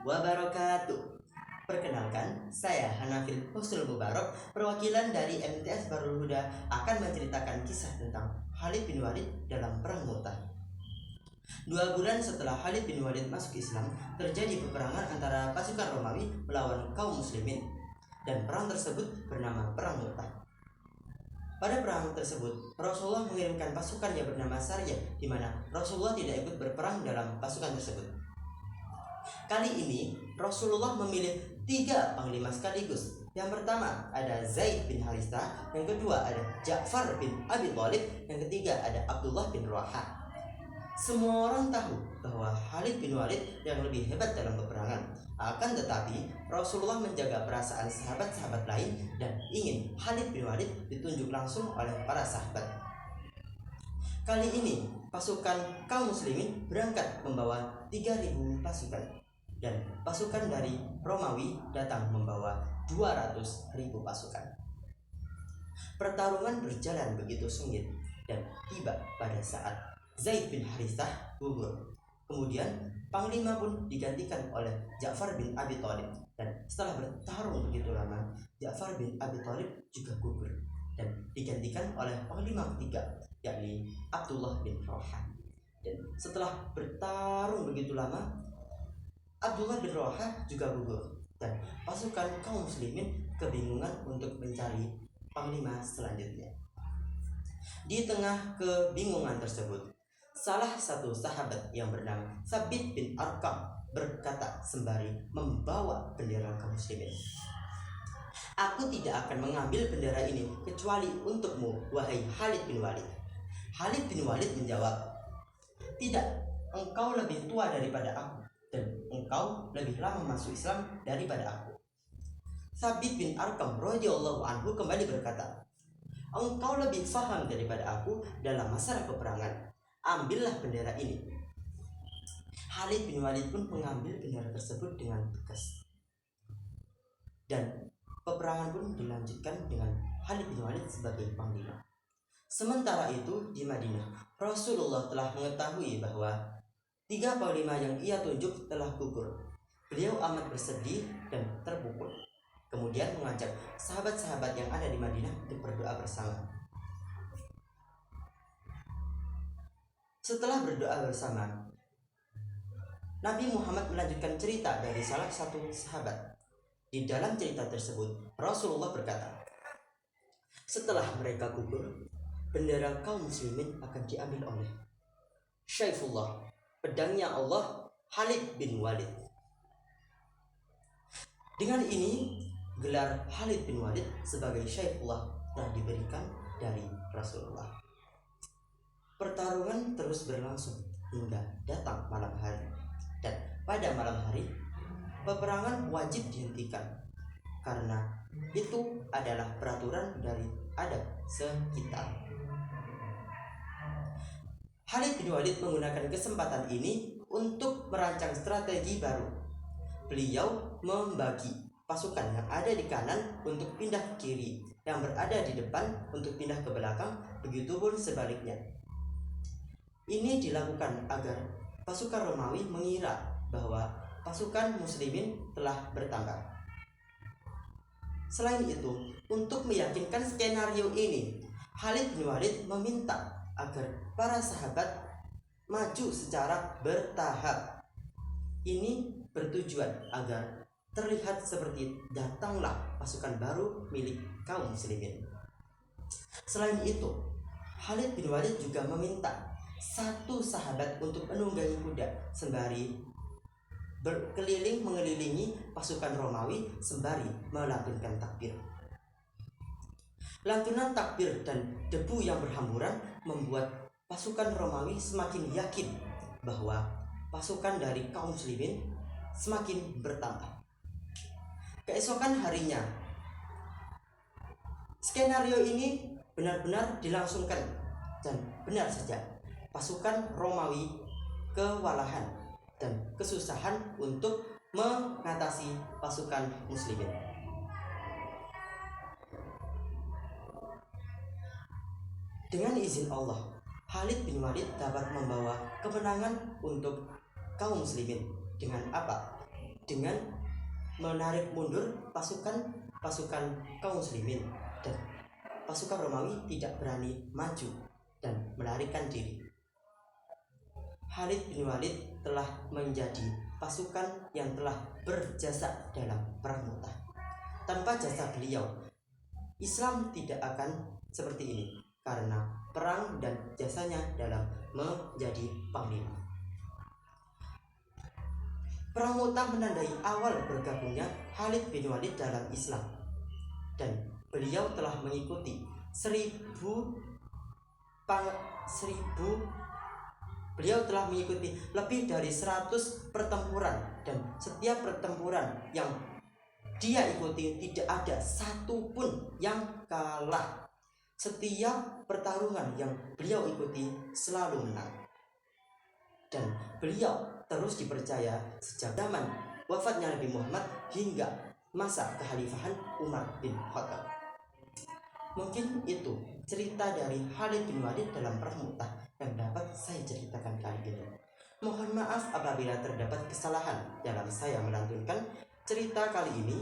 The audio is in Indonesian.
wabarakatuh. Perkenalkan, saya Hanafil Husnul Mubarak, perwakilan dari MTS Darul Huda, akan menceritakan kisah tentang Khalid bin Walid dalam Perang Mu'tah. 2 bulan setelah Khalid bin Walid masuk Islam, terjadi peperangan antara pasukan Romawi melawan kaum muslimin, dan perang tersebut bernama Perang Mu'tah. Pada perang tersebut, Rasulullah mengirimkan pasukan yang bernama Sariyah, di mana Rasulullah tidak ikut berperang dalam pasukan tersebut. Kali ini Rasulullah memilih 3 panglima sekaligus. Yang pertama ada Zaid bin Harithah, yang kedua ada Ja'far bin Abi Thalib, yang ketiga ada Abdullah bin Rawaha. Semua orang tahu bahwa Khalid bin Walid yang lebih hebat dalam peperangan. Akan tetapi Rasulullah menjaga perasaan sahabat-sahabat lain dan ingin Khalid bin Walid ditunjuk langsung oleh para sahabat. Kali ini pasukan kaum muslimin berangkat membawa 3.000 pasukan, dan pasukan dari Romawi datang membawa 200.000 pasukan. Pertarungan berjalan begitu sengit dan tiba pada saat Zaid bin Harithah gugur. Kemudian panglima pun digantikan oleh Ja'far bin Abi Thalib, dan setelah bertarung begitu lama, Ja'far bin Abi Thalib juga gugur dan digantikan oleh panglima ketiga, yakni Abdullah bin Rawaha. Dan setelah bertarung begitu lama, Abdullah bin Rawaha juga gugur, dan pasukan kaum muslimin kebingungan untuk mencari panglima selanjutnya. Di tengah kebingungan tersebut, salah satu sahabat yang bernama Sabit bin Arqam berkata sembari membawa bendera kaum muslimin, "Aku tidak akan mengambil bendera ini kecuali untukmu, wahai Khalid bin Walid." Khalid bin Walid menjawab, "Tidak, engkau lebih tua daripada aku, dan engkau lebih lama masuk Islam daripada aku." Sabit bin Arqam radhiyallahu anhu kembali berkata, "Engkau lebih faham daripada aku dalam masalah peperangan. Ambillah bendera ini." Khalid bin Walid pun mengambil bendera tersebut dengan tegas, dan peperangan pun dilanjutkan dengan Khalid bin Walid sebagai panglima. Sementara itu di Madinah, Rasulullah telah mengetahui bahwa 3 panglima yang ia tunjuk telah gugur. Beliau amat bersedih dan terpukul. Kemudian mengajak sahabat-sahabat yang ada di Madinah untuk berdoa bersama. Setelah berdoa bersama, Nabi Muhammad melanjutkan cerita dari salah satu sahabat. Di dalam cerita tersebut, Rasulullah berkata, "Setelah mereka gugur, bendera kaum muslimin akan diambil oleh Syaifullah, pedangnya Allah, Khalid bin Walid." Dengan ini, gelar Khalid bin Walid sebagai Syaifullah telah diberikan dari Rasulullah. Pertarungan terus berlangsung hingga datang malam hari, dan pada malam hari peperangan wajib dihentikan karena itu adalah peraturan dari adat sekitar. Khalid bin Walid menggunakan kesempatan ini untuk merancang strategi baru. Beliau membagi pasukan yang ada di kanan untuk pindah ke kiri, yang berada di depan untuk pindah ke belakang, begitupun sebaliknya. Ini dilakukan agar pasukan Romawi mengira bahwa pasukan muslimin telah bertambah. Selain itu, untuk meyakinkan skenario ini, Khalid bin Walid meminta agar para sahabat maju secara bertahap. Ini bertujuan agar terlihat seperti datanglah pasukan baru milik kaum muslimin. Selain itu, Khalid bin Walid juga meminta 1 sahabat untuk menunggangi kuda sembari berkeliling mengelilingi pasukan Romawi sembari melantunkan takbir. Lantunan takbir dan debu yang berhamburan membuat pasukan Romawi semakin yakin bahwa pasukan dari kaum muslimin semakin bertambah. Keesokan harinya, skenario ini benar-benar dilangsungkan, dan benar saja pasukan Romawi kewalahan dan kesusahan untuk mengatasi pasukan muslimin. Dengan izin Allah, Khalid bin Walid dapat membawa kemenangan untuk kaum muslimin. Dengan apa? dengan menarik mundur pasukan kaum muslimin, dan pasukan Romawi tidak berani maju dan melarikan diri. Khalid bin Walid telah menjadi pasukan yang telah berjasa dalam perang Mu'tah. Tanpa jasa beliau, Islam tidak akan seperti ini, karena perang dan jasanya dalam menjadi panglima. Perang Mu'tah menandai awal bergabungnya Khalid bin Walid dalam Islam, dan beliau telah mengikuti beliau telah mengikuti lebih dari 100 pertempuran, dan setiap pertempuran yang dia ikuti tidak ada satupun yang kalah. Setiap pertarungan yang beliau ikuti selalu menang, dan beliau terus dipercaya sejak zaman wafatnya Nabi Muhammad hingga masa kekhalifahan Umar bin Khattab. Mungkin itu cerita dari Khalid bin Walid dalam perang Mu'tah yang dapat saya ceritakan kali ini. Mohon maaf apabila terdapat kesalahan dalam saya melantunkan cerita kali ini.